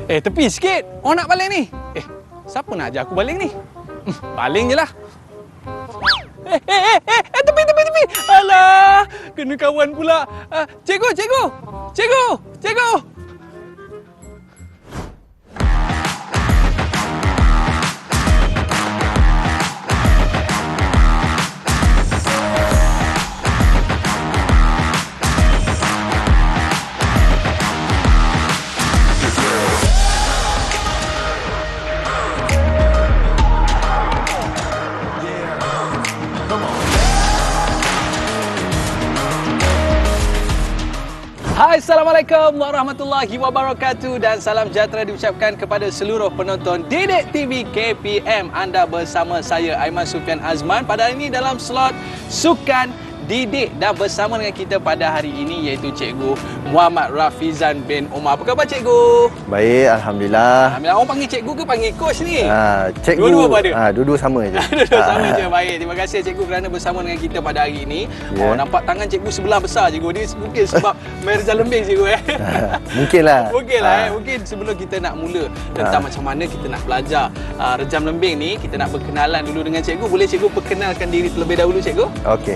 Tepi sikit. Orang nak baling ni. Siapa nak ajar aku baling ni? Baling je lah. Tepi. Alah, kena kawan pula. Cikgu. Hai, Assalamualaikum warahmatullahi wabarakatuh dan salam sejahtera diucapkan kepada seluruh penonton Didik TV KPM. Anda bersama saya Aiman Sufian Azman pada hari ini dalam slot Sukan Didik, dan bersama dengan kita pada hari ini iaitu Cikgu Muhammad Rafizan bin Omar. Apa khabar Cikgu? Baik, Alhamdulillah. Alhamdulillah. Orang panggil Cikgu ke panggil Coach ni? Cikgu. Dua-dua apa ada? Dua-dua sama je. Dua-dua sama je. Baik, terima kasih Cikgu kerana bersama dengan kita pada hari ini. Yeah. Nampak tangan Cikgu sebelah besar Cikgu. Dia mungkin sebab merjam lembing Cikgu Mungkinlah. Mungkin sebelum kita nak mula tentang macam mana kita nak belajar rejam lembing ni, kita nak berkenalan dulu dengan Cikgu. Boleh Cikgu perkenalkan diri terlebih dahulu Cikgu? Okey.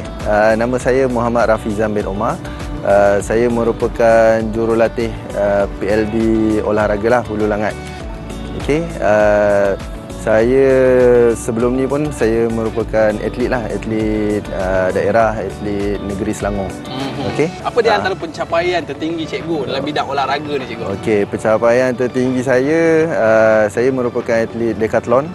Nama saya Muhammad Rafizan bin Omar. Saya merupakan jurulatih PLD olahraga lah, Hulu Langat. Okey. Saya sebelum ni pun saya merupakan atlet daerah, atlet negeri Selangor. Okey. Apa di antara pencapaian tertinggi Cikgu dalam bidang olahraga ni Cikgu? Okey, pencapaian tertinggi saya merupakan atlet decathlon.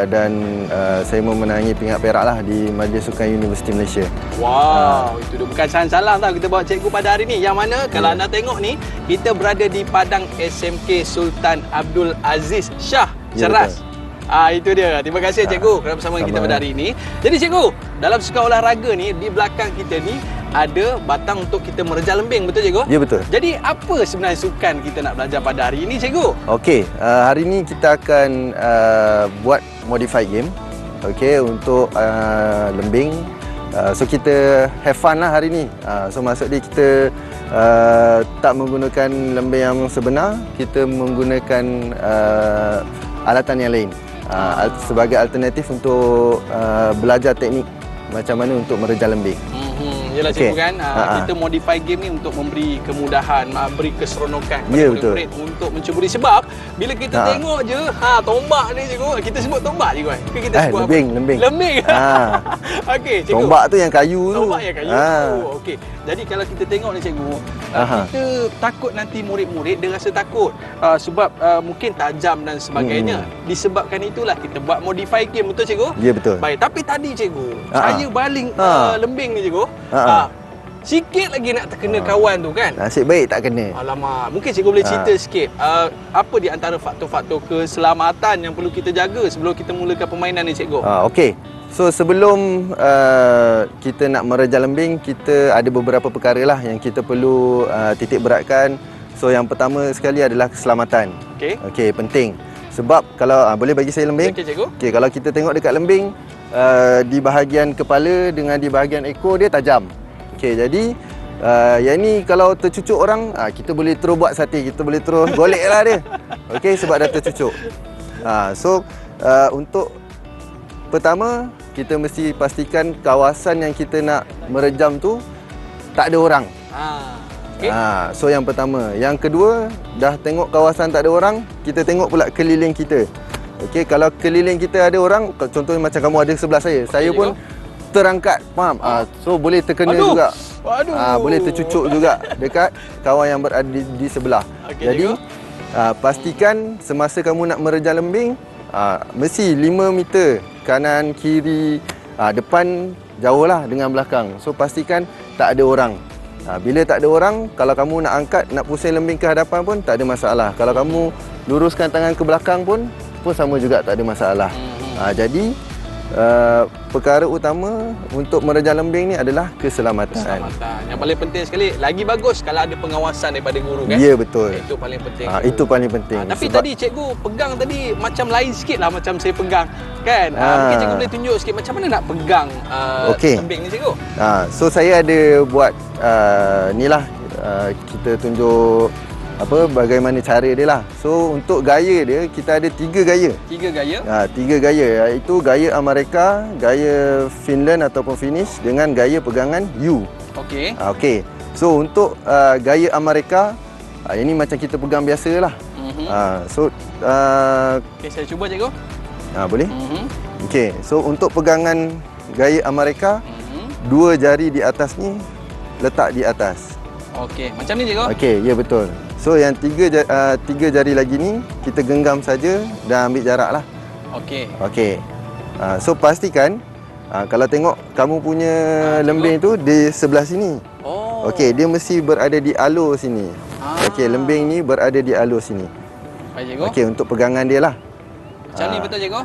Dan saya memenangi pingat perak lah di Majlis Sukan Universiti Malaysia. Wow, itu dia bukan salah tau kita bawa Cikgu pada hari ni. Yang mana kalau anda tengok ni, kita berada di padang SMK Sultan Abdul Aziz Shah Ceras. Itu dia. Terima kasih Cikgu kerana bersama kita pada hari ini. Jadi Cikgu, dalam sukan olahraga ni, di belakang kita ni ada batang untuk kita merejam lembing, betul Cikgu? Ya, betul. Jadi apa sebenarnya sukan kita nak belajar pada hari ini Cikgu? Okey, hari ini kita akan buat modified game. Okey, untuk lembing. So kita have fun lah hari ni. So maksud dia kita tak menggunakan lembing yang sebenar, kita menggunakan alatan yang lain. Sebagai alternatif untuk belajar teknik macam mana untuk merejam lembing. Yalah Cikgu kan, kita modify game ni untuk memberi kemudahan, beri keseronokan kepada murid-murid untuk mencuburi. Sebab bila kita tengok je, tombak ni Cikgu, kita sebut tombak je kan? Ke kita sebut lembing. Lembing. Okey Cikgu. Tombak tu yang kayu tu. Tombak yang kayu tu. Okey. Jadi kalau kita tengok ni Cikgu, kita takut nanti murid-murid dia rasa takut sebab mungkin tajam dan sebagainya. Disebabkan itulah kita buat modify game, betul Cikgu? Ya, betul. Baik, tapi tadi Cikgu, saya baling lembing ni Cikgu. Sikit lagi nak terkena kawan tu kan. Nasib baik tak kena. Alamak, mungkin Cikgu boleh cerita sikit apa di antara faktor-faktor keselamatan yang perlu kita jaga sebelum kita mulakan permainan ni Cikgu? Okey. So sebelum kita nak merejam lembing, kita ada beberapa perkara lah yang kita perlu titik beratkan. So yang pertama sekali adalah keselamatan. Okey, penting. Sebab kalau boleh bagi saya lembing. Okey Cikgu. Okey, kalau kita tengok dekat lembing, di bahagian kepala dengan di bahagian ekor dia tajam. Okey, jadi yang ni kalau tercucuk orang, kita boleh terus buat sate, kita boleh terus golek lah dia. Okey, sebab dah tercucuk. So untuk pertama, kita mesti pastikan kawasan yang kita nak merejam tu tak ada orang. So yang pertama. Yang kedua, dah tengok kawasan tak ada orang, kita tengok pula keliling kita. Okey, kalau keliling kita ada orang, contohnya macam kamu ada sebelah saya pun terangkat, faham? So boleh terkena juga. Boleh tercucuk juga dekat kawan yang berada di sebelah. Jadi pastikan semasa kamu nak merejam lembing, mesti 5 meter kanan, kiri, depan jauhlah dengan belakang. So pastikan tak ada orang. Bila tak ada orang, kalau kamu nak angkat, nak pusing lembing ke hadapan pun tak ada masalah. Kalau kamu luruskan tangan ke belakang pun sama juga, tak ada masalah. Jadi perkara utama untuk merejam lembing ni adalah keselamatan. Yang paling penting sekali, lagi bagus kalau ada pengawasan daripada guru kan? Ya, betul. Itu paling penting. Itu paling penting. Tapi tadi Cikgu pegang tadi macam lain sikit lah macam saya pegang kan? Mungkin Cikgu boleh tunjuk sikit macam mana nak pegang lembing ni Cikgu? So saya ada buat ni lah, kita tunjuk bagaimana cara dia lah. So untuk gaya dia kita ada 3 gaya. 3 gaya. 3 gaya, iaitu gaya Amerika, gaya Finland ataupun Finnish dengan gaya pegangan U. Okey. Okey. So untuk gaya Amerika, ini macam kita pegang biasa lah. Okey, saya cuba cikgu. Boleh? Okey. So untuk pegangan gaya Amerika, 2 jari di atas ni letak di atas. Okey, macam ni cikgu. Okey, ya betul. So yang 3 jari lagi ni kita genggam saja dan ambil jarak lah. Okey. Okey. So pastikan kalau tengok kamu punya lembing tu di sebelah sini. Oh. Okey, dia mesti berada di alur sini. Okey, lembing ni berada di alur sini. Baik cikgu. Okey, untuk pegangan dia lah. Macam ni betul cikgu?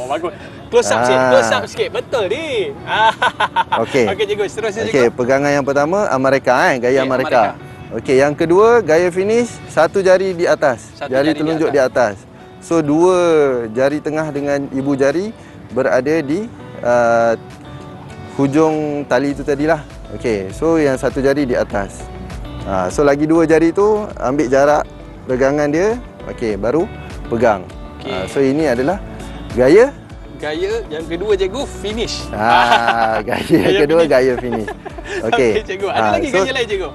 Bagus. Close up sikit. Betul ni. Okey. Okey cikgu, seterusnya cikgu. Okey, pegangan yang pertama Amerika gaya Amerika. Okey, yang kedua gaya Finnish, 1 jari di atas. Jari telunjuk di atas. So 2 jari tengah dengan ibu jari berada di hujung tali tu tadilah. Okey, so yang 1 jari di atas. So lagi 2 jari tu ambil jarak pegangan dia. Okey, baru pegang. So ini adalah gaya yang kedua cikgu, finish. Gaya yang kedua gaya finish. Okey. Cikgu, ada lagi gaya lain cikgu?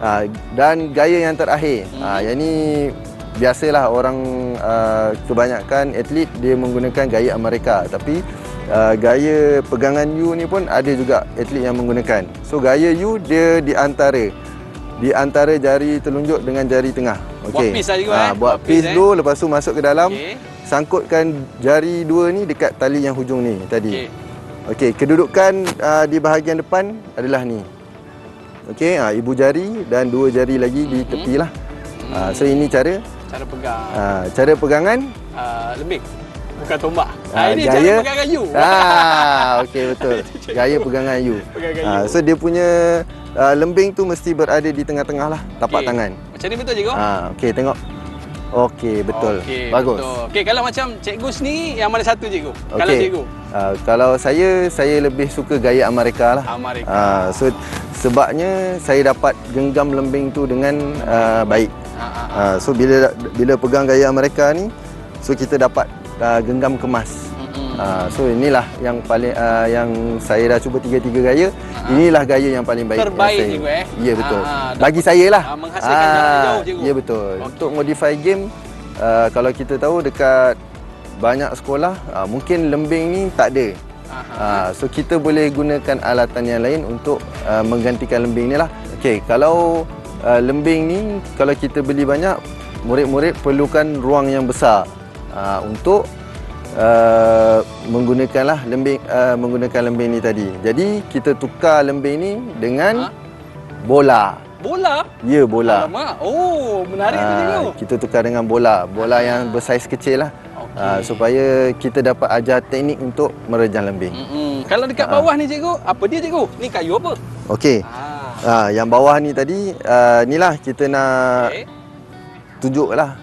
Dan gaya yang terakhir. Yang ni biasalah orang kebanyakan atlet dia menggunakan gaya Amerika, tapi gaya pegangan U ni pun ada juga atlet yang menggunakan. So gaya U dia di antara jari telunjuk dengan jari tengah. Okey. Buat piece lah cikgu Buat piece dulu, lepas tu masuk ke dalam. Sangkutkan jari 2 ni dekat tali yang hujung ni tadi. Okey, kedudukan di bahagian depan adalah ni. Okey, ibu jari dan 2 jari lagi di tepi lah. So ini cara pegang. Cara pegangan lembing. Bukan tombak. Ini gaya, cara pegangan U. Okey betul. Gaya pegangan U. Pegangan U. So dia punya lembing tu mesti berada di tengah-tengah lah, tapak tangan. Macam ni betul cikgu? Okey, tengok. Okey, betul. Bagus. Okey, kalau macam cikgu sendiri yang mana satu cikgu? Kalau cikgu? Kalau saya lebih suka gaya Amerika lah. Amerika. So sebabnya saya dapat genggam lembing tu dengan baik. So bila pegang gaya Amerika ni, so kita dapat genggam kemas. So inilah yang paling yang saya dah cuba 3 gaya. Inilah gaya yang paling baik. Terbaik cikgu Ya betul. Bagi saya lah. Menghasilkan jarak jauh cikgu. Ya betul. Untuk modify game, kalau kita tahu dekat banyak sekolah mungkin lembing ni tak ada. So kita boleh gunakan alatan yang lain untuk menggantikan lembing ni lah. Okey, kalau lembing ni kalau kita beli banyak, murid-murid perlukan ruang yang besar untuk menggunakan lembing ni tadi. Jadi kita tukar lembing ni dengan bola. Bola? Ya, bola. Alamak. Oh, menarik tu cikgu. Kita tukar dengan bola yang bersaiz kecil lah. Supaya kita dapat ajar teknik untuk merejam lembing. Kalau dekat bawah ni cikgu, apa dia cikgu? Ni kayu apa? Okey. Yang bawah ni tadi, inilah kita nak tunjuklah.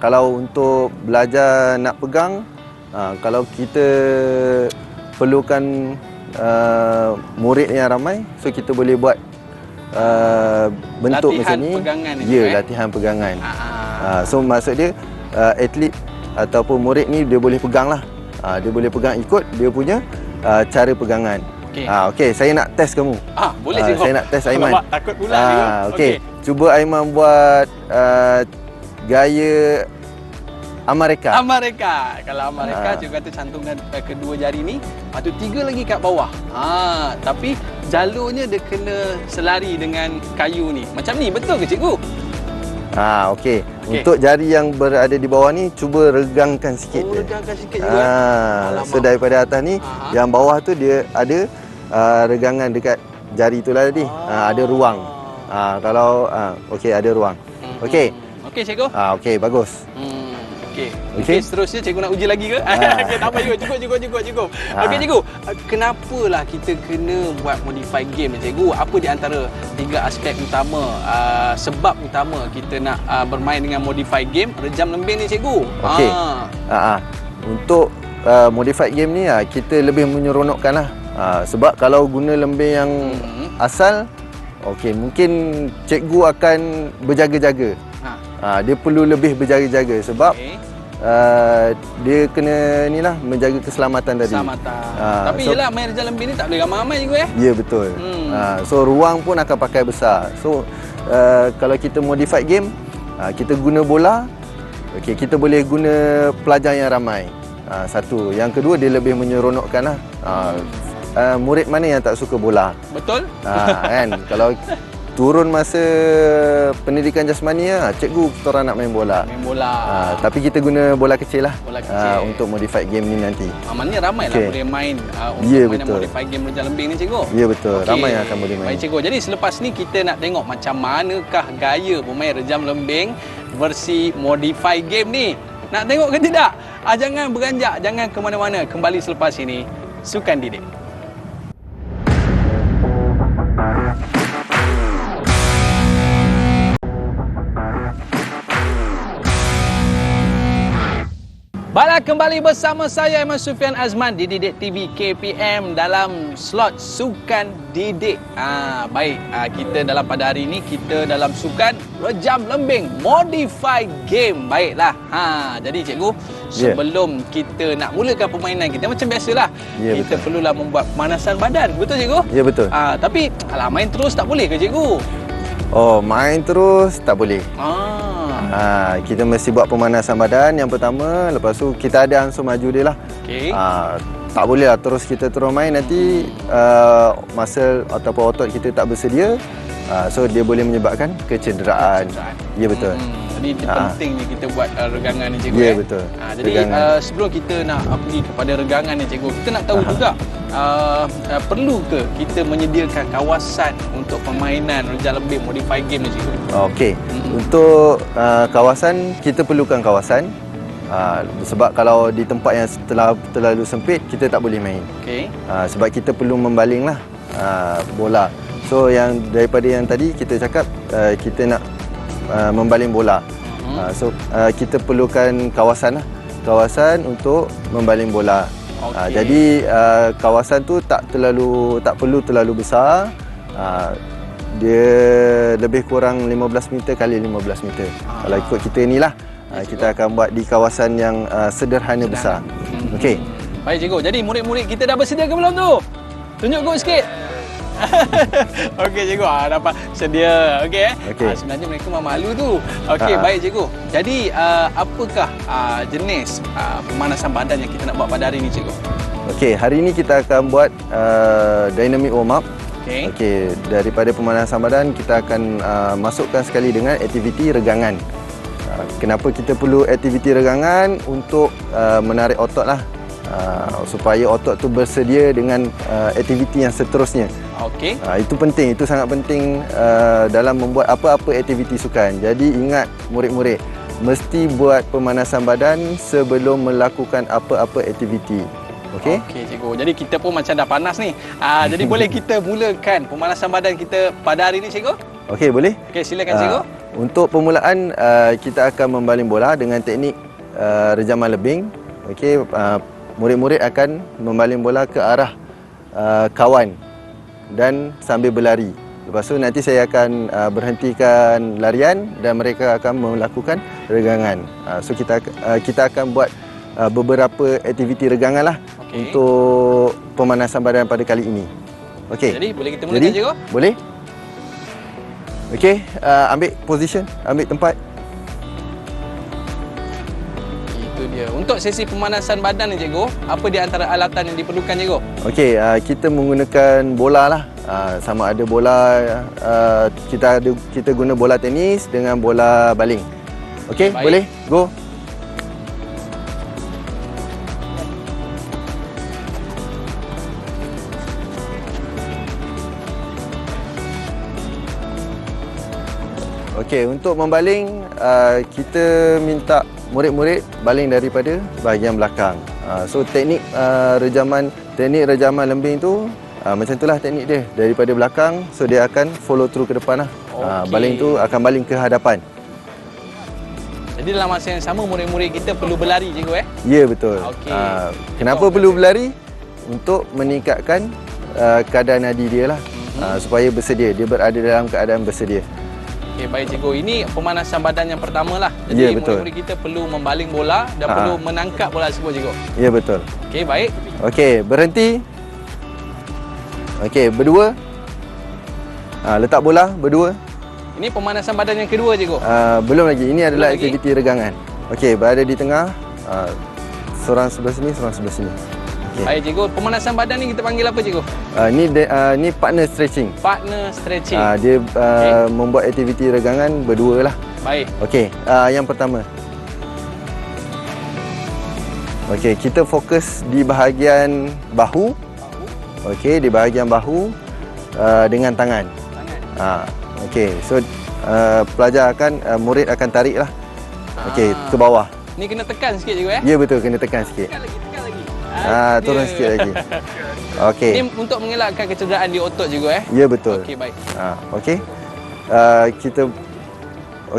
Kalau untuk belajar nak pegang, kalau kita perlukan murid yang ramai, so kita boleh buat bentuk latihan macam ni. Pegangan Latihan pegangan. So maksud dia atlet ataupun murid ni dia boleh pegang lah. Dia boleh pegang ikut dia punya cara pegangan. Okey, saya nak test kamu. Boleh cikgu. Saya nak test Aiman. Takut pula cikgu. Okey. Cuba Aiman buat gaya Amerika. Kalau Amerika cikgu kata cantumkan kedua jari ni, lepas tu 3 lagi kat bawah. Tapi jalurnya dia kena selari dengan kayu ni. Macam ni betul ke cikgu? Okey. Untuk jari yang berada di bawah ni cuba regangkan sikit. Regangkan sikit juga. So daripada atas ni, yang bawah tu dia ada regangan dekat jari tu lah tadi. Ada ruang. Kalau okey, ada ruang. Okey. Okey cikgu. Okey, bagus. Okey, seterusnya cikgu nak uji lagi ke? Okey, tak apa cukup. Okey cikgu, kenapalah kita kena buat modify game ni cikgu? Apa di antara 3 aspek utama, sebab utama kita nak bermain dengan modify game rejam lembing ni cikgu? Okey. Untuk modify game ni kita lebih menyeronokkan lah. Sebab kalau guna lembing yang asal, Okey, mungkin cikgu akan berjaga-jaga. Dia perlu lebih berjaga-jaga sebab dia kena ni lah menjaga keselamatan tadi. Keselamatan. Tapi yelah main Rizal Lembing ni tak boleh ramai-ramai cikgu Ya, betul. So ruang pun akan pakai besar. So kalau kita modified game, kita guna bola, okey, kita boleh guna pelajar yang ramai. Satu. Yang kedua, dia lebih menyeronokkan lah. Murid mana yang tak suka bola? Betul? Kan? Kalau turun masa pendidikan jasmani, cikgu kita orang nak main bola. Main bola. Tapi kita guna bola kecil lah. Bola kecil. Untuk modified game ni nanti. Maknanya ramai lah boleh main untuk main modified game Rizal Lembing ni cikgu. Ya, betul. Ramai yang akan boleh main. Baik cikgu. Jadi selepas ni kita nak tengok macam manakah gaya pemain Rizal Lembing versi modified game ni. Nak tengok ke tidak? Jangan beranjak, jangan ke mana-mana. Kembali selepas ini. Sukan Didik. Baiklah, kembali bersama saya Ahmad Sufian Azman di Didik TV KPM dalam slot Sukan Didik. Baik, kita dalam pada hari ini kita dalam sukan Rejam Lembing Modified Game. Baiklah. Jadi cikgu, sebelum kita nak mulakan permainan kita macam biasalah, kita perlulah membuat pemanasan badan. Betul cikgu? Ya, betul. Tapi main terus tak boleh ke cikgu? Oh, main terus tak boleh. Kita mesti buat pemanasan badan yang pertama. Lepas tu kita ada ansur maju dia lah. Tak boleh lah terus kita terus main. Nanti muscle ataupun otot kita tak bersedia. So dia boleh menyebabkan kecederaan. Ya, betul. Jadi penting ni kita buat regangan ni cikgu. Ya, betul. Jadi sebelum kita nak pergi kepada regangan ni cikgu, kita nak tahu juga perlu ke kita menyediakan kawasan untuk permainan Rizal Lembing Modified Game ni cikgu? Okey. Untuk kawasan, kita perlukan kawasan. Sebab kalau di tempat yang terlalu sempit, kita tak boleh main. Sebab kita perlu membalinglah bola. So yang daripada yang tadi kita cakap, kita nak membaling bola. So kita perlukan kawasan lah. Kawasan untuk membaling bola. Jadi kawasan tu tak perlu terlalu besar. Dia lebih kurang 15 meter kali 15 meter. Kalau ikut kita ni lah, kita akan buat di kawasan yang sederhana besar. Okey. Baik cikgu. Jadi murid-murid kita dah bersedia ke belum tu? Tunjuk go sikit. Okey cikgu, dapat sedia. Okey. Sebenarnya mereka memang malu tu. Okey, baik cikgu. Jadi apakah jenis pemanasan badan yang kita nak buat pada hari ini cikgu? Okey, hari ini kita akan buat dynamic warm up. Okey, daripada pemanasan badan kita akan masukkan sekali dengan aktiviti regangan. Kenapa kita perlu aktiviti regangan? Untuk menarik otot lah. Supaya otot tu bersedia dengan aktiviti yang seterusnya. Itu penting, itu sangat penting dalam membuat apa-apa aktiviti sukan. Jadi ingat murid-murid, mesti buat pemanasan badan sebelum melakukan apa-apa aktiviti. Okey cikgu. Jadi kita pun macam dah panas ni. Jadi boleh kita mulakan pemanasan badan kita pada hari ni cikgu? Okey, boleh. Okey, silakan cikgu. Untuk permulaan kita akan membaling bola dengan teknik rejaman lebing. Okey, murid-murid akan membaling bola ke arah kawan dan sambil berlari. Lepas tu nanti saya akan berhentikan larian dan mereka akan melakukan regangan. So kita akan buat beberapa aktiviti regangan lah untuk pemanasan badan pada kali ini. Okey. Jadi boleh kita mulakan cikgu? Boleh. Okey, ambil position, ambil tempat. Itu dia. Untuk sesi pemanasan badan ni cikgu, apa di antara alatan yang diperlukan cikgu? Okey, kita menggunakan bola lah. Sama ada bola kita guna bola tenis dengan bola baling. Okey, boleh? Go. Okey, untuk membaling kita minta murid-murid baling daripada bahagian belakang. So teknik rejaman lembing tu macam itulah teknik dia, daripada belakang. So dia akan follow through ke depan lah. Baling tu akan baling ke hadapan. Jadi dalam masa yang sama murid-murid kita perlu berlari cikgu Ya, betul. Kenapa perlu berlari? Untuk meningkatkan kadar nadi dia lah. supaya bersedia. Dia berada dalam keadaan bersedia. Okey, baik cikgu. Ini pemanasan badan yang pertama lah. Ya, Jadi betul. murid-murid kita perlu membaling bola dan perlu menangkap bola tersebut cikgu. Ya, betul. Okey, baik. Okey, berhenti. Okey, berdua. Letak bola, berdua. Ini pemanasan badan yang kedua cikgu. Belum lagi. Ini adalah Belum lagi? aktiviti regangan. Okey, berada di tengah. Seorang sebelah sini, seorang sebelah sini. Okey. Baik cikgu, pemanasan badan ni kita panggil apa cikgu? Ni partner stretching. Partner stretching. Dia membuat aktiviti regangan berdua lah. Baik. Okey, yang pertama. Okey, kita fokus di bahagian bahu. Okey, di bahagian bahu dengan tangan. Tangan. Okey, so pelajar murid akan tarik lah. Okey, ke bawah. Ni kena tekan sikit cikgu Ya, betul, kena tekan sikit. Tekan lagi. Turun sikit lagi. Okey. Ini untuk mengelakkan kecederaan di otot cikgu Ya, betul. Okey, baik. Okey. Kita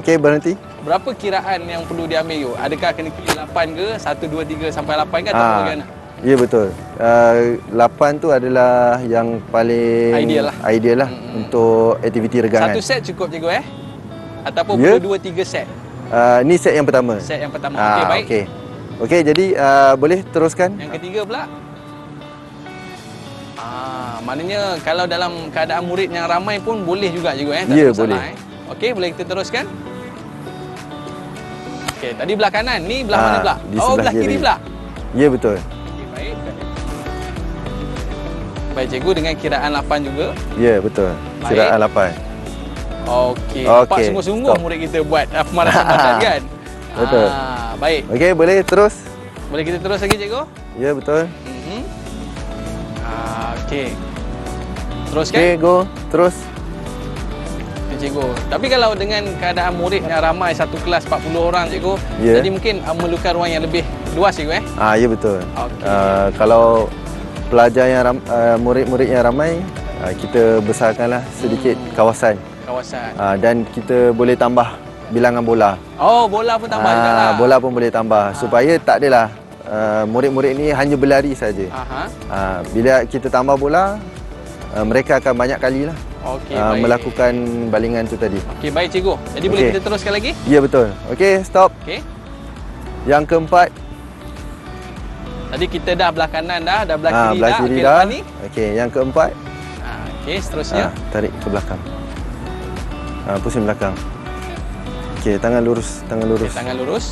okey, berhenti. Berapa kiraan yang perlu diambil cikgu? Adakah kena kira 8 ke? 1 2 3 sampai 8 ke atau bagaimana? Ya, betul. 8 tu adalah yang paling ideal lah untuk aktiviti regangan. Satu set cukup cikgu Ataupun Ya. perlu 2 3 set? Ni set yang pertama. Set yang pertama. Okey, baik. Okey, jadi boleh teruskan? Yang ketiga pula? Maknanya kalau dalam keadaan murid yang ramai pun boleh juga cikgu Tak Ya, ada masalah, boleh. Okey, boleh kita teruskan? Okey, tadi belah kanan. Ni belah mana pula? di sebelah belah kiri kiri. pula. Ya, betul. Okey, baik. Baik cikgu, dengan kiraan 8 juga. Ya, betul. Baik. Kiraan 8. Okey, nampak Okey, sungguh-sungguh stop. murid kita buat pemanasan badan kan? Betul. Baik. Okey, boleh terus? Boleh kita terus lagi cikgu? Ya, betul. Okey. Teruskan? Okey, go. Terus. Okay, cikgu. Tapi kalau dengan keadaan murid yang ramai, satu kelas 40 orang cikgu, Ya. jadi mungkin memerlukan ruang yang lebih luas cikgu Ya, betul. Okey. Kalau pelajar yang murid-murid yang ramai, kita besarkanlah sedikit kawasan. Kawasan. Dan kita boleh tambah bilangan bola. Oh, bola pun tambah juga lah. Bola pun boleh tambah supaya tak adalah murid-murid ni hanya berlari saja. Bila kita tambah bola, mereka akan banyak kali lah Okey, baik. melakukan balingan tu tadi. Okey, baik cikgu. Jadi boleh Okey. kita teruskan lagi? Ya, betul. Okey, stop. Okey. Yang keempat. Tadi kita dah belah kanan dah belah kiri Belah dah. kiri Okey, dah. lepas ni. Okey, yang keempat. Okey, seterusnya. Tarik ke belakang. Pusing belakang. Okey, tangan lurus, tangan lurus. Okey, tangan lurus.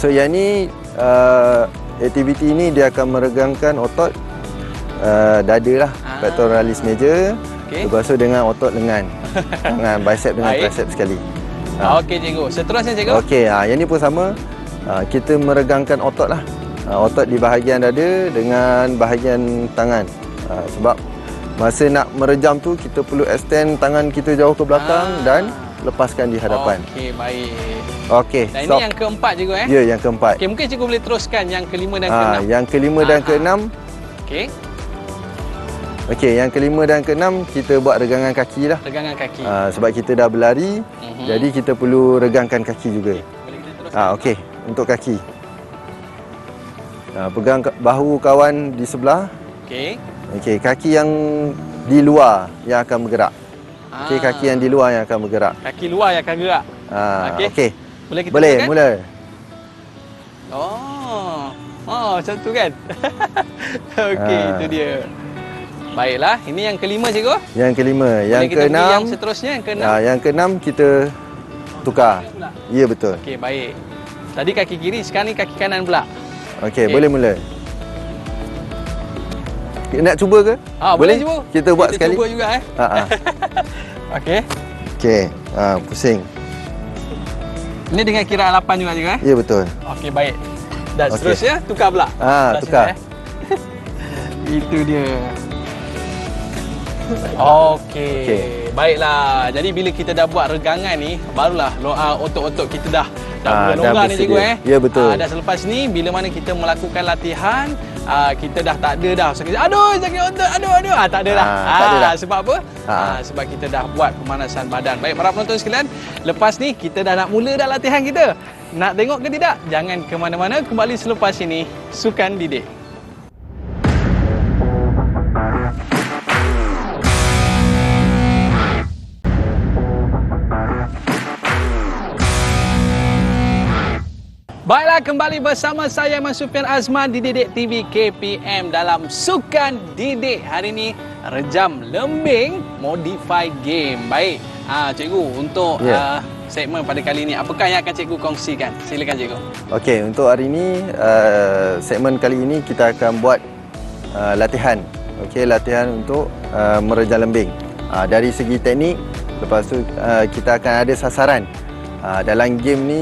So yang ni aktiviti ni dia akan meregangkan otot dada lah, pectoralis major. Okey. Lepas tu dengan otot lengan. Tangan bicep dengan Baik. tricep sekali. Okey cikgu. Seterusnya cikgu. Okey, yang ni pun sama. Kita meregangkan otot lah. Otot di bahagian dada dengan bahagian tangan. Sebab masa nak merejam tu kita perlu extend tangan kita jauh ke belakang dan lepaskan di hadapan. Okey, baik. Okey, Dan stop. ini yang keempat cikgu Ya, yang keempat. Okey, mungkin cikgu boleh teruskan yang kelima dan keenam. Yang kelima dan keenam. Okey, Okey, yang kelima dan keenam kita buat regangan kaki lah. regangan kaki. Sebab kita dah berlari, jadi kita perlu regangkan kaki juga. Boleh kita teruskan? Okey, untuk kaki. Pegang bahu kawan di sebelah. Okey. Okey, kaki yang di luar yang akan bergerak. Okey, kaki yang di luar yang akan bergerak. Kaki luar yang akan gerak. Okey. Okey. Boleh kita Boleh, teruskan? mula. Macam tu kan? Okey, itu dia. Baiklah, ini yang kelima cikgu. Yang kelima, yang Boleh kita pergi keenam. yang seterusnya, yang keenam. Yang keenam kita tukar. Ya, betul. Okey, baik. Tadi kaki kiri, sekarang ni kaki kanan pula. Okey, boleh mula. Nak cuba ke? Boleh cuba. Kita buat sekali. Kita cuba juga Okey. Okey, pusing. Ini dengan kiraan 8 juga cikgu Ya, betul. Okey, baik. Dan Okey. seterusnya tukar pula. Belah tukar. sini, Itu dia. Okey. Baiklah. Jadi bila kita dah buat regangan ni, barulah otot-otot kita dah dah longgar ni cikgu bersedia. Ya, betul. Dan selepas ni bila mana kita melakukan latihan, kita dah tak ada dah sakit. Aduh, sakit otot. Aduh. Tak ada dah. Tak ada dah. Sebab apa? Sebab kita dah buat pemanasan badan. Baik para penonton sekalian, lepas ni kita dah nak mula dah latihan kita. Nak tengok ke tidak? Jangan ke mana-mana, kembali selepas ini Sukan Didik. Baiklah, kembali bersama saya Mas Sufian Azman di Didik TV KPM dalam Sukan Didik. Hari ini rejam lembing modify game. Baik, cikgu, untuk segmen pada kali ini, apakah yang akan cikgu kongsikan? Silakan cikgu. Okey, untuk hari ini segmen kali ini kita akan buat latihan. Okey, latihan untuk merejam lembing. Dari segi teknik, lepas tu kita akan ada sasaran. Dalam game ni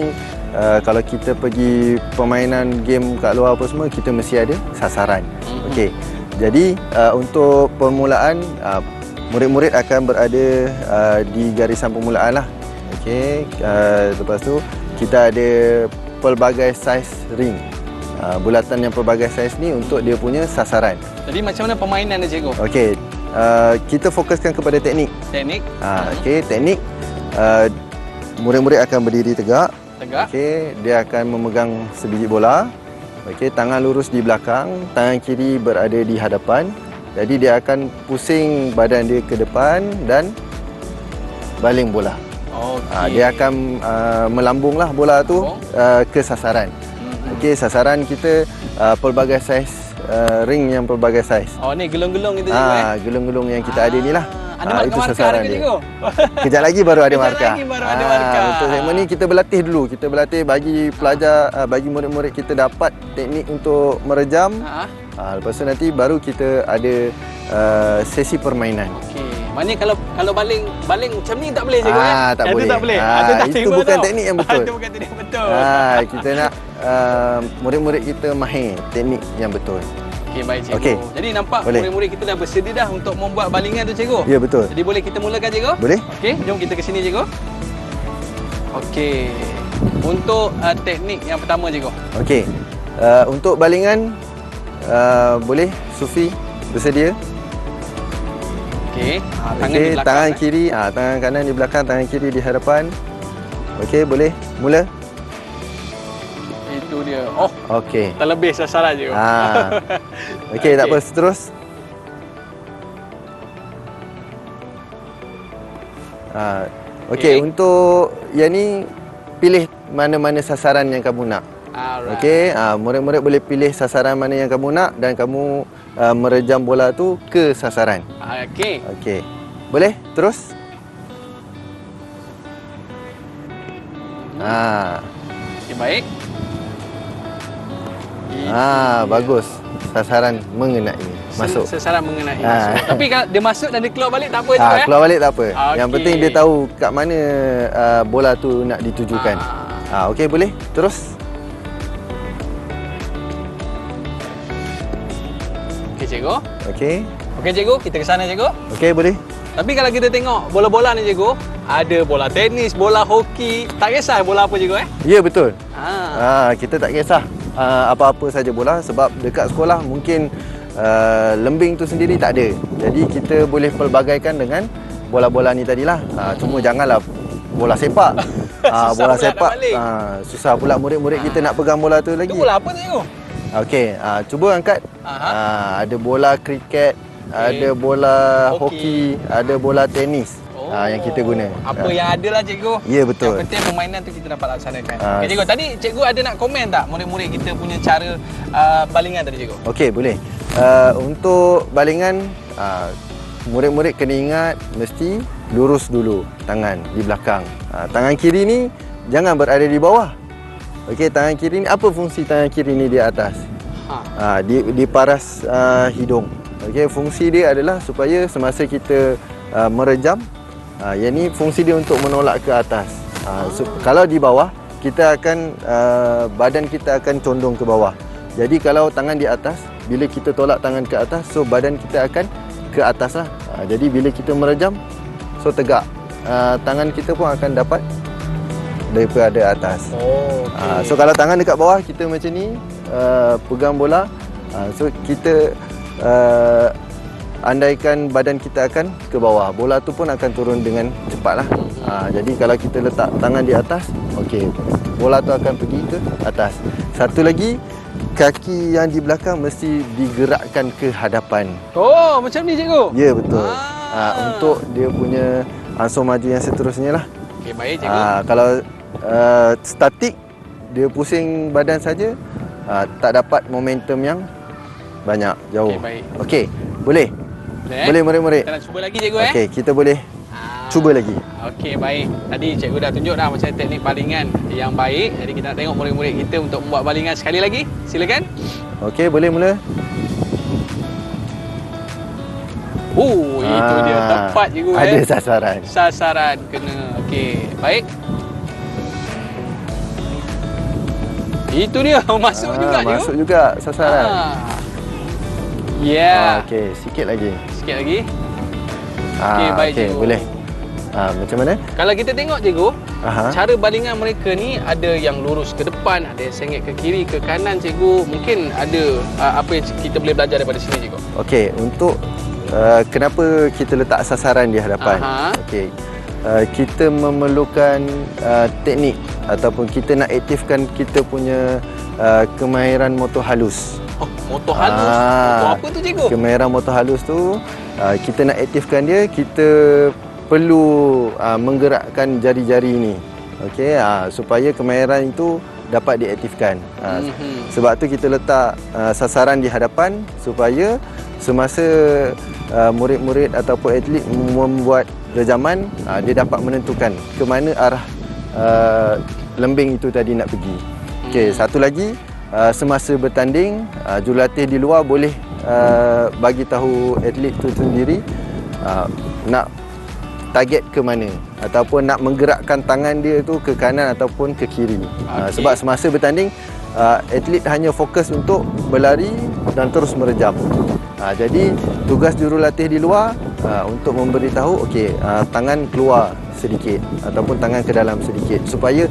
kalau kita pergi permainan game kat luar apa semua, kita mesti ada sasaran. Okey. Jadi untuk permulaan, murid-murid akan berada di garisan permulaan lah. Okey. Lepas tu kita ada pelbagai saiz ring. Bulatan yang pelbagai saiz ni untuk dia punya sasaran. Jadi macam mana permainan dia, cikgu? Okey. Kita fokuskan kepada teknik. Teknik. Okey, teknik. Murid-murid akan berdiri tegak. Okey, dia akan memegang sebiji bola. Okey, tangan lurus di belakang, tangan kiri berada di hadapan. Jadi dia akan pusing badan dia ke depan dan baling bola. Dia akan melambunglah bola tu ke sasaran. Okey, sasaran kita pelbagai saiz ring yang pelbagai saiz. Oh, ni gelung-gelung itu cikgu gelung-gelung yang kita ada ni lah. Ada itu markah sasaran dia, dia. cikgu. Kejap lagi baru ada markah. Kejap lagi baru ada markah. Untuk segmen ni kita berlatih dulu. Kita berlatih bagi pelajar, bagi murid-murid kita dapat teknik untuk merejam. Lepas tu nanti baru kita ada sesi permainan. Okey. Maknanya kalau baling macam ni tak boleh, cikgu Tak boleh. Itu tak boleh. Itu bukan teknik yang betul. Itu bukan teknik yang betul. Kita nak murid-murid kita mahir teknik yang betul. Okey, baik cikgu. Okey. Jadi nampak murid-murid kita dah bersedia dah untuk membuat balingan tu, cikgu. Ya, betul. Jadi boleh kita mulakan, cikgu? Boleh. Okey, jom kita ke sini, cikgu. Okey. Untuk teknik yang pertama, cikgu. Okey. Untuk balingan boleh Sufi bersedia. Okey. Tangan Okey, di belakang. tangan kiri, tangan kanan di belakang, tangan kiri di hadapan. Okey, boleh. Mula. Itu dia. Oh, Okey. terlebih sasaran, cikgu. Okey, tak apa, terus. Okey, untuk yang ni pilih mana-mana sasaran yang kamu nak. Alright. Okey, murid-murid boleh pilih sasaran mana yang kamu nak dan kamu merejam bola tu ke sasaran. Okey. Okey. Boleh? Terus. Okey, baik. Bagus. Sasaran mengenai. Masuk. Sasaran mengenai. Masuk. Tapi kalau dia masuk dan dia keluar balik tak apa, cikgu Keluar balik tak apa. Okey. Yang penting dia tahu kat mana bola tu nak ditujukan. Okey, boleh? Terus. Okey, cikgu. Okey. Okey, cikgu, kita ke sana, cikgu. Okey, boleh. Tapi kalau kita tengok bola-bola ni, cikgu, ada bola tenis, bola hoki, tak kisah bola apa, cikgu Ya, betul. Kita tak kisah apa-apa saja bola sebab dekat sekolah mungkin lembing tu sendiri tak ada. Jadi kita boleh pelbagaikan dengan bola-bola ni tadilah. Cuma janganlah bola sepak. Bola sepak susah pula murid-murid kita nak pegang bola tu lagi. Itu bola apa, cikgu? Okey, cuba angkat. Ada bola kriket, ada bola hoki, ada bola tenis. Yang kita guna. Apa yang ada lah, cikgu. Ya, betul. Yang penting permainan tu kita dapat laksanakan. Okey, cikgu, tadi cikgu ada nak komen tak murid-murid kita punya cara balingan tadi, cikgu? Okey, boleh. Untuk balingan, murid-murid kena ingat mesti lurus dulu tangan di belakang. Tangan kiri ni jangan berada di bawah. Okey, tangan kiri ni, apa fungsi tangan kiri ni di atas? Di paras hidung. Okey, fungsi dia adalah supaya semasa kita merejam, yang ni fungsi dia untuk menolak ke atas. Kalau di bawah, kita akan badan kita akan condong ke bawah. Jadi kalau tangan di atas, bila kita tolak tangan ke atas, so badan kita akan ke atas lah. Jadi bila kita merejam, so tegak. Tangan kita pun akan dapat daripada atas. Okay. So kalau tangan dekat bawah, kita macam ni pegang bola. So kita andaikan badan kita akan ke bawah, bola tu pun akan turun dengan cepatlah. Jadi kalau kita letak tangan di atas, okey, bola tu akan pergi ke atas. Satu lagi, kaki yang di belakang mesti digerakkan ke hadapan. Oh, macam ni, cikgu? Ya, betul. Untuk dia punya ansur maju yang seterusnya lah. Okey, baik, cikgu. Kalau statik, dia pusing badan saja, tak dapat momentum yang banyak, jauh. Okey, baik. Okey, boleh? Boleh murid-murid? Kita nak cuba lagi cikgu Okey, kita boleh cuba lagi. Okey, baik. Tadi cikgu dah tunjuk dah macam teknik balingan yang baik. Jadi kita nak tengok murid-murid kita untuk membuat balingan sekali lagi. Silakan. Okey, boleh mula. Itu dia tepat cikgu. Ada sasaran. Sasaran kena. Okey, baik. Itu dia masuk juga cikgu. Masuk juga sasaran. Ya. Okey, sikit lagi. Sikit lagi. Okey, baik okey, cikgu. boleh. Macam mana? Kalau kita tengok cikgu, Aha. cara balingan mereka ni ada yang lurus ke depan, ada yang sengit ke kiri, ke kanan cikgu. Mungkin ada apa yang kita boleh belajar daripada sini cikgu. Okey, untuk kenapa kita letak sasaran di hadapan? Okey. Kita memerlukan teknik ataupun kita nak aktifkan kita punya kemahiran motor halus. Oh, motor halus. Motor apa tu cikgu? Kemahiran motor halus tu kita nak aktifkan dia, kita perlu menggerakkan jari-jari ni. Okey, supaya kemahiran itu dapat diaktifkan. Sebab tu kita letak sasaran di hadapan supaya semasa murid-murid ataupun atlet membuat rejaman, dia dapat menentukan ke mana arah lembing itu tadi nak pergi. Okey, satu lagi, semasa bertanding, jurulatih di luar boleh bagi tahu atlet itu sendiri nak target ke mana ataupun nak menggerakkan tangan dia tu ke kanan ataupun ke kiri. Sebab semasa bertanding, atlet hanya fokus untuk berlari dan terus merejam. Jadi tugas jurulatih di luar untuk memberitahu okey, tangan keluar sedikit ataupun tangan ke dalam sedikit supaya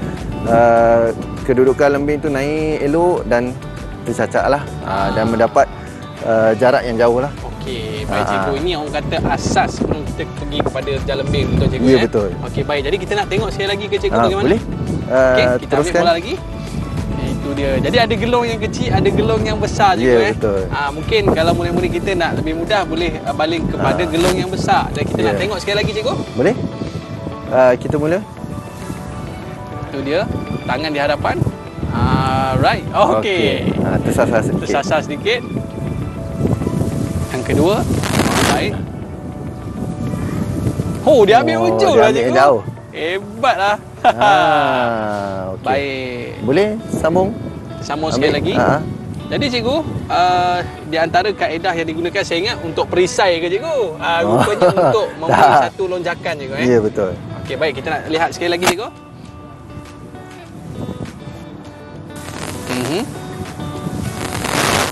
kedudukan lembing tu naik elok dan tercacaklah dan mendapat jarak yang jauh lah. Okey, baik cikgu. Ini orang kata asas sebelum kita pergi kepada jalan lembing, betul cikgu? Ya, betul. Okey, baik. Jadi kita nak tengok sekali lagi ke cikgu bagaimana? Boleh. Okey, kita teruskan. ambil bola lagi. Itu dia. Jadi ada gelong yang kecil, ada gelong yang besar cikgu. Ya, betul. Mungkin kalau murid-murid kita nak lebih mudah boleh baling kepada gelong yang besar. Dan kita nak tengok sekali lagi cikgu. Boleh? Kita mula. Itu dia. Tangan di hadapan. Right. Okey. Tersasar sedikit. Tersasar sedikit. Yang kedua. Baik. Dia ambil ujung dia lah ambil cikgu. jauh. Hebatlah. Okay. Baik. Boleh sambung? Sambung sekali lagi. Jadi cikgu, di antara kaedah yang digunakan saya ingat untuk perisai ke cikgu? Rupanya untuk memberi satu lonjakan cikgu. Ya, betul. Okey, baik. Kita nak lihat sekali lagi cikgu.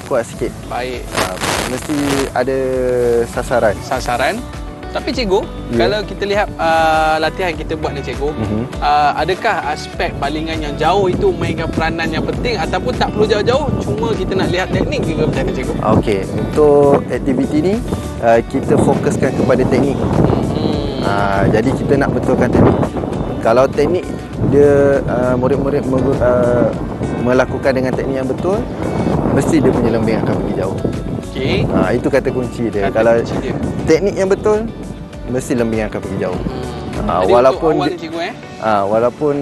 Kuat sikit. Baik. Mesti ada sasaran. Sasaran. Tapi cikgu, kalau kita lihat latihan kita buat ni cikgu, adakah aspek balingan yang jauh itu mainkan peranan yang penting ataupun tak perlu jauh-jauh, cuma kita nak lihat teknik juga macam mana cikgu? Okey, untuk aktiviti ni kita fokuskan kepada teknik. Jadi kita nak betulkan teknik. Kalau teknik dia murid-murid melakukan dengan teknik yang betul, mesti dia punya lembing akan pergi jauh. Okey. Itu kata kunci dia. Kalau teknik yang betul, mesti lembing akan pergi jauh. Jadi Walaupun untuk awal ni cikgu walaupun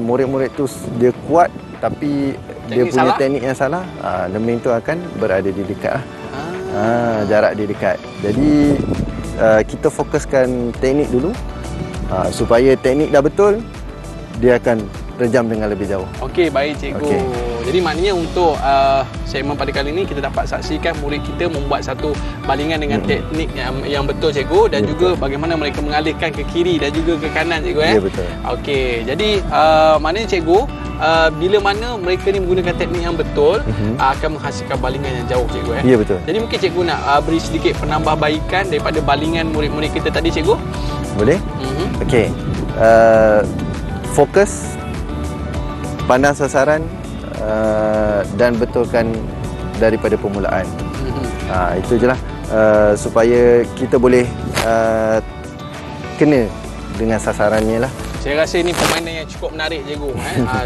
murid-murid tu dia kuat tapi dia Teknik punya salah? teknik yang salah, lembing tu akan berada di dekat jarak di dekat. Jadi kita fokuskan teknik dulu, supaya teknik dah betul, dia akan rejam dengan lebih jauh. Okey, baik cikgu. Okey. Jadi maknanya untuk segmen pada kali ini kita dapat saksikan murid kita membuat satu balingan dengan teknik yang betul cikgu dan Ya, juga betul. bagaimana mereka mengalihkan ke kiri dan juga ke kanan cikgu. Ya, betul. Okey, jadi maknanya cikgu bila mana mereka ni menggunakan teknik yang betul akan menghasilkan balingan yang jauh cikgu. Ya, betul. Jadi mungkin cikgu nak beri sedikit penambahbaikan daripada balingan murid-murid kita tadi cikgu. Boleh? Okey. Fokus, pandang sasaran, dan betulkan daripada permulaan. Itu je lah, supaya kita boleh kena dengan sasarannya lah. Saya rasa ini permainan yang cukup menarik cikgu.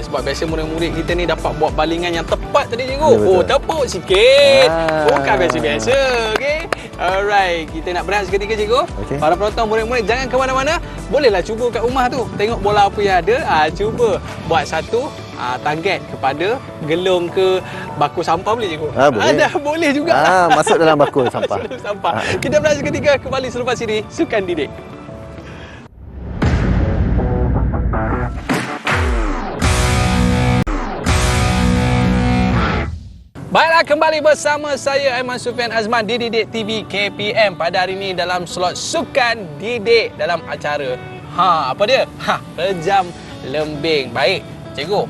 Sebab biasa murid-murid kita ni dapat buat balingan yang tepat tadi cikgu. Ya, betul. Tepuk sikit. Bukan biasa-biasa. Okay. Alright, kita nak berehat seketika cikgu. Okey. Para penonton, murid-murid jangan ke mana-mana. Bolehlah cuba kat rumah tu. Tengok bola apa yang ada. Cuba buat satu target kepada gelung ke baku sampah boleh cikgu? Boleh. Boleh juga. Masuk dalam baku sampah. Masuk dalam sampah. Kita berehat seketika, kembali selepas ini Sukan Didik. Baiklah, kembali bersama saya Aiman Sufian Azman di Didik TV KPM pada hari ini dalam slot Sukan Didik dalam acara apa dia? Rejam Lembing. Baik, cikgu.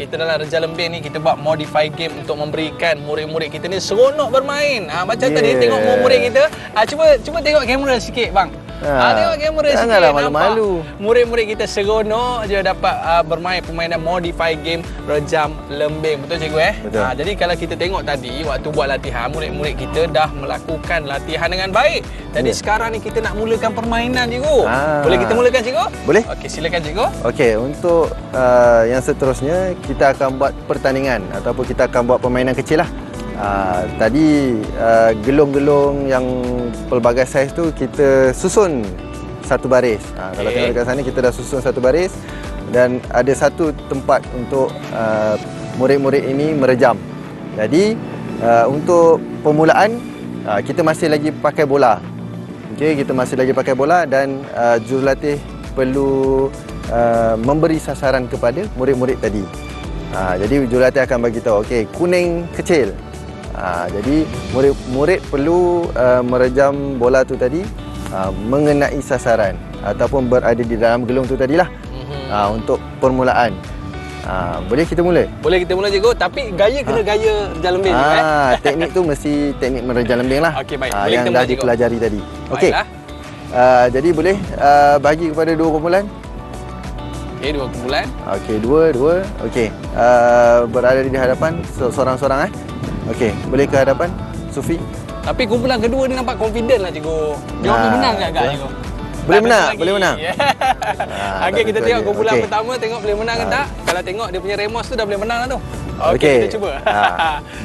Kita dalam Rejam Lembing ni kita buat modify game untuk memberikan murid-murid kita ni seronok bermain. Macam tadi tengok murid kita. Cuba tengok kamera sikit bang. Tengok kamera sikit. Janganlah malu-malu. Murid-murid kita seronok je dapat bermain permainan modify game Rejam Lembing. Betul cikgu Betul. Jadi kalau kita tengok tadi waktu buat latihan, murid-murid kita dah melakukan latihan dengan baik. Jadi sekarang ni kita nak mulakan permainan cikgu. Boleh kita mulakan cikgu? Boleh. Okey, silakan cikgu. Okey, untuk yang seterusnya kita akan buat pertandingan ataupun kita akan buat permainan kecil lah. Tadi gelung-gelung yang pelbagai saiz tu kita susun satu baris. Kalau tengok dekat sana kita dah susun satu baris dan ada satu tempat untuk murid-murid ini merejam. Jadi untuk permulaan kita masih lagi pakai bola. Okey, kita masih lagi pakai bola dan jurulatih perlu memberi sasaran kepada murid-murid tadi. Jadi jurulatih akan bagi tahu, okey, kuning kecil. Jadi murid-murid perlu merejam bola tu tadi mengenai sasaran ataupun berada di dalam gelung tu tadilah. Untuk permulaan. Boleh kita mula? Boleh kita mula cikgu, tapi gaya kena gaya Rejam Lembing. Teknik tu mesti teknik merejam lembing lah. Okey, baik. Boleh yang kita dah mula, cikgu. dipelajari tadi. Okey. Jadi boleh bagi kepada dua kumpulan. Okey, dua kumpulan. Okey, dua. Okey. Berada di hadapan seorang-seorang Okey, boleh ke hadapan Sufi. Tapi kumpulan kedua ni nampak confident lah cikgu. Dia orang menang agak cikgu. Boleh menang, boleh menang. Okey, kita tengok kumpulan Okey. pertama, tengok boleh menang ke tak. Kalau tengok dia punya remos tu dah boleh menang lah tu. Okey, kita cuba.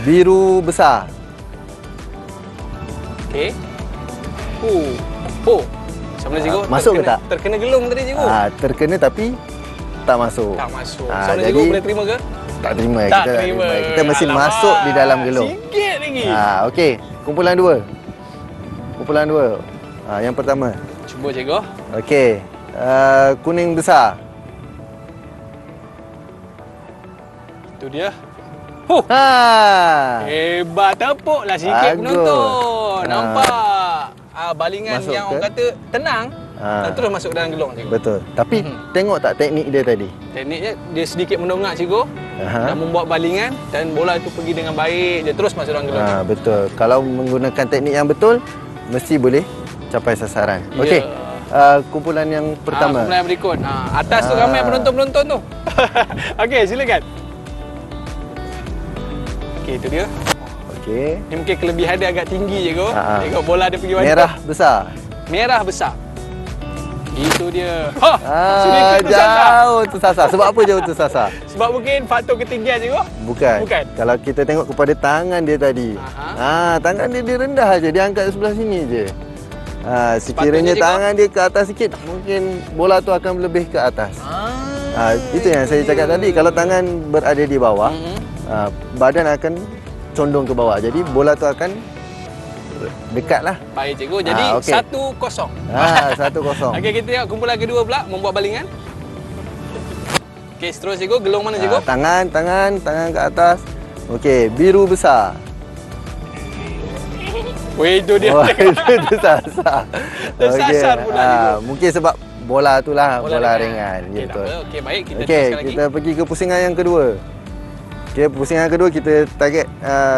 Biru besar. Okey. Macam mana cikgu? Masuk ke tak? Terkena gelung tadi cikgu. Terkena tapi tak masuk. Tak masuk. Macam mana jadi cikgu, boleh terima ke? Tak terima. Tak Kita terima. Kita mesti masuk di dalam gelung. Sikit lagi. Okey, kumpulan dua. Kumpulan dua. Yang pertama. Cuba cikgu. Okey. Kuning besar. Itu dia. Hebat, tepuklah sikit Bagus. penonton. Nampak? Balingan Masuk yang ke? orang kata tenang dan terus masuk dalam gelung cikgu. Betul. Tapi tengok tak teknik dia tadi? Tekniknya dia sedikit mendongak cikgu dan membuat balingan dan bola itu pergi dengan baik dia terus masuk dalam gelung. Betul. Kalau menggunakan teknik yang betul, mesti boleh capai sasaran. Ya. Okey. Kumpulan yang pertama. Kumpulan yang berikut. Atas tu ramai penonton-penonton tu. Okey, silakan. Okey, itu dia. Okey. Ni mungkin kelebihan dia agak tinggi cikgu. Tengok bola dia pergi mana. Merah besar. Merah besar. Itu dia. Sedikit tersasar. Jauh tersasar. Sebab apa jauh tersasar? Sebab mungkin faktor ketinggian cikgu. Bukan. Kalau kita tengok kepada tangan dia tadi. Tangan dia rendah aja, dia angkat sebelah sini je. Sekiranya tangan dia ke atas sikit, mungkin bola tu akan lebih ke atas. Itu yang saya cakap tadi. Kalau tangan berada di bawah, badan akan condong ke bawah. Jadi bola tu akan dekatlah. Baik cikgu. Jadi 1-0. 1-0. Okey, kita tengok kumpulan kedua pula membuat balingan. Okey, terus cikgu. Gelung mana cikgu? Tangan ke atas. Okey, biru besar. Weh, itu dia. Itu tersasar. Tersasar pula cikgu. Mungkin sebab bola tu lah, bola ringan. Okey, tak apa. Okey, baik. Kita Okey, teruskan lagi. kita pergi ke pusingan yang kedua. Okey, pusingan yang kedua kita target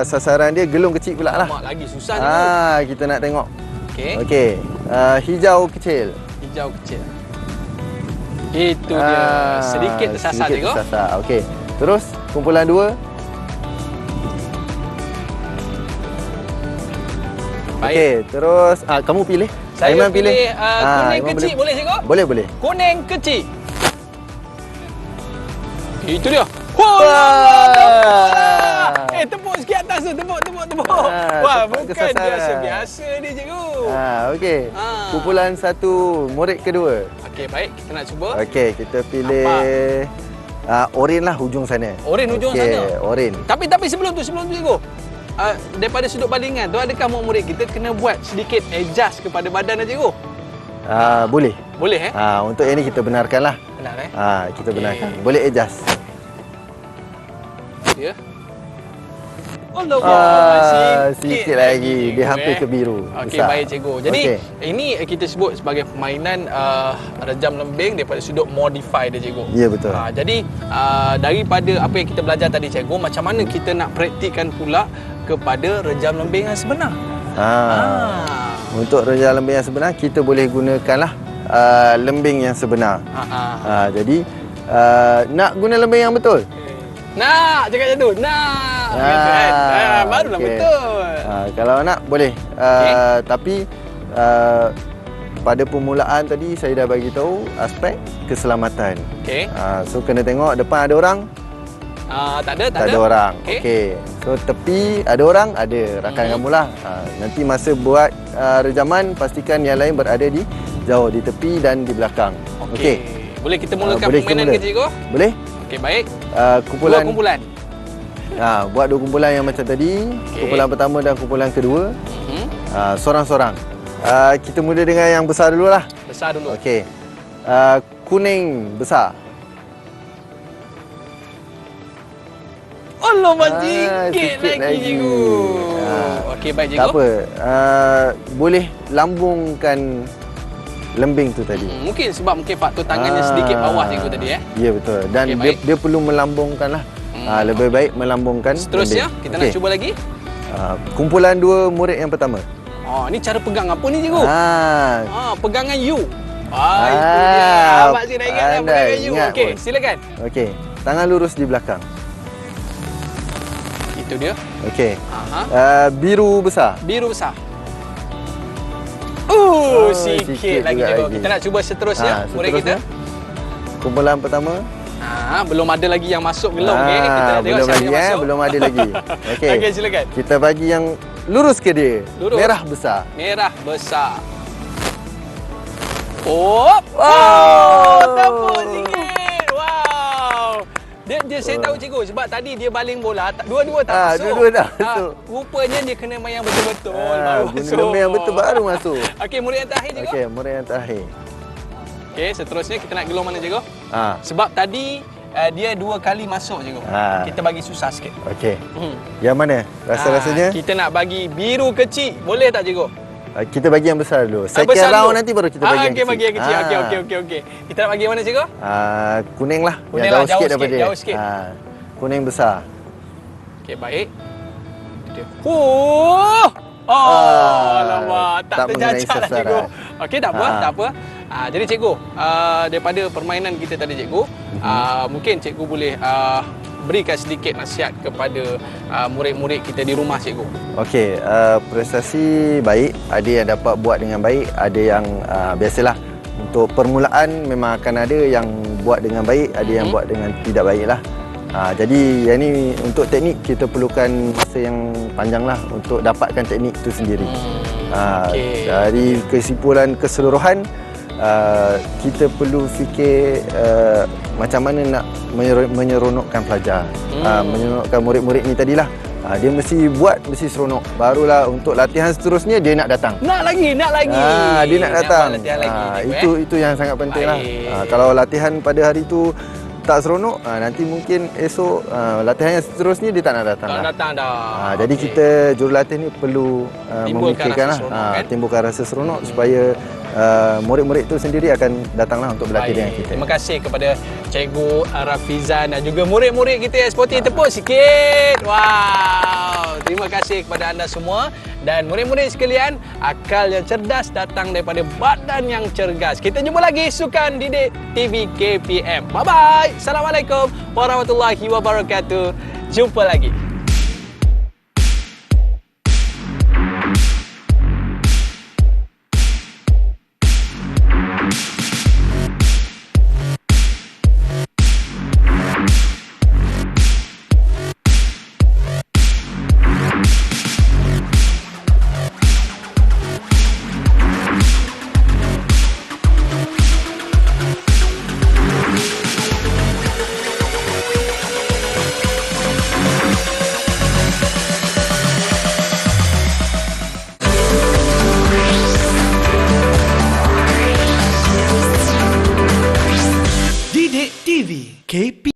sasaran dia gelung kecil pula lah. Mak lagi susah cikgu. Kita nak tengok. Okey. Okey, hijau kecil. Hijau kecil. Itu dia. Sedikit tersasar cikgu. Tersasar. Okey. Terus kumpulan dua. Baik. Okey, terus kamu pilih. Saya Aiman pilih kuning Aiman kecil boleh cikgu? Boleh. Kuning kecil. Itu dia. Tepuk sikit atas tu. Tepuk. Wah, bukan biasa-biasa ni cikgu. Okey. Kumpulan satu, murid kedua. Okey, baik. Kita nak cuba. Okey, kita pilih Oren lah hujung sana. Oren hujung sana. Oren. Tapi sebelum tu cikgu. Daripada sudut bandingan tu, adakah murid kita kena buat sedikit adjust kepada badan cikgu? Boleh. Boleh Untuk yang ni kita benarkan lah. Benar Kita benarkan. Boleh adjust. Ya. Allah, sikit lagi. Dia hampir ke biru. Okey, baik cikgu. Jadi ini kita sebut sebagai permainan rejam lembing daripada sudut modify dia cikgu. Ya, betul. Jadi daripada apa yang kita belajar tadi cikgu, macam mana kita nak praktikkan pula kepada rejam lembing yang sebenar? Untuk rejam lembing yang sebenar, kita boleh gunakanlah lembing yang sebenar. Jadi nak guna lembing yang betul. Nak cakap macam tu. Nak. Barulah betul. Kalau nak boleh. Tapi pada permulaan tadi saya dah bagi tahu aspek keselamatan. So kena tengok depan ada orang. Tak ada orang. So tepi ada orang, ada rakan kamu lah. Nanti masa buat rejaman pastikan yang lain berada di jauh di tepi dan di belakang. Boleh kita mulakan permainan ke cikgu? Boleh. Baik. Kumpulan. 2 kumpulan. Buat 2 kumpulan yang macam tadi. Kumpulan pertama dan kumpulan kedua. Sorang-sorang. Kita mula dengan yang besar dulu lah. Besar dulu. Kuning besar. Allah, sikit lagi cikgu. Baik cikgu. Tak apa. Boleh lambungkan lembing tu tadi. Mungkin sebab faktor tangannya sedikit bawah cikgu tadi Ya, betul. Dan dia perlu melambungkan lah. Lebih baik melambungkan. Seterusnya lembing. kita nak cuba lagi. Kumpulan 2 murid yang pertama. Ni cara pegang apa ni cikgu? Pegangan U. Itu dia. Abang si nak ingat pegangan U. Silakan. Tangan lurus di belakang. Itu dia. Biru besar. Biru besar. Sikit lagi cikgu. Kita nak cuba seterusnya murid kita. Kumpulan pertama. Belum ada lagi yang masuk gelong. Kita nak tengok siapa yang masuk. Belum ada lagi. Silakan. Kita bagi yang lurus ke dia. Lurus. Merah besar. Merah besar. Tepuk sikit. Wow. Dia saya tahu cikgu sebab tadi dia baling bola, dua-dua tak masuk. Dua-dua tak masuk. Rupanya dia kena main yang betul-betul baru masuk. Guna yang betul baru masuk. Murid yang terakhir cikgu. Murid yang terakhir. Seterusnya kita nak gelong mana cikgu? Sebab tadi dia 2 kali masuk cikgu. Kita bagi susah sikit. Yang mana? Rasa-rasanya? Kita nak bagi biru kecil. Boleh tak cikgu? Kita bagi yang besar dulu. Second round nanti baru kita bagi yang kecil. Bagi yang kecil. Okey. Kita nak bagi yang mana cikgu? Kuning lah. Kuning yang lah, jauh sikit daripada dia. Jauh sikit. Kuning besar. Baik. Alamak, tak terjajak lah cikgu. Tak apa. Jadi cikgu, daripada permainan kita tadi cikgu, mungkin cikgu boleh berikan sedikit nasihat kepada murid-murid kita di rumah cikgu. Prestasi baik, ada yang dapat buat dengan baik, ada yang biasalah untuk permulaan memang akan ada yang buat dengan baik, ada yang buat dengan tidak baik lah. Jadi yang ni untuk teknik kita perlukan masa yang panjang lah untuk dapatkan teknik itu sendiri. Dari kesimpulan keseluruhan, kita perlu fikir macam mana nak menyeronokkan pelajar, menyeronokkan murid-murid ni tadilah. Dia mesti buat, mesti seronok. Barulah untuk latihan seterusnya dia nak datang. Nak lagi. Dia nak datang. Lagi, itu yang sangat penting lah. Kalau latihan pada hari tu tak seronok, nanti mungkin esok latihan yang seterusnya dia tak nak datang. Tak datang dah. Jadi kita jurulatih ni perlu memikirkan lah, timbulkan rasa seronok supaya murid-murid tu sendiri akan datanglah untuk berlatih dengan kita. Terima kasih kepada Cikgu Rafizan dan juga murid-murid kita yang sporty. Tepuk sikit. Wow. Terima kasih kepada anda semua dan murid-murid sekalian. Akal yang cerdas datang daripada badan yang cergas. Kita jumpa lagi Sukan Didik TV KPM. Bye-bye. Assalamualaikum warahmatullahi wabarakatuh. Jumpa lagi.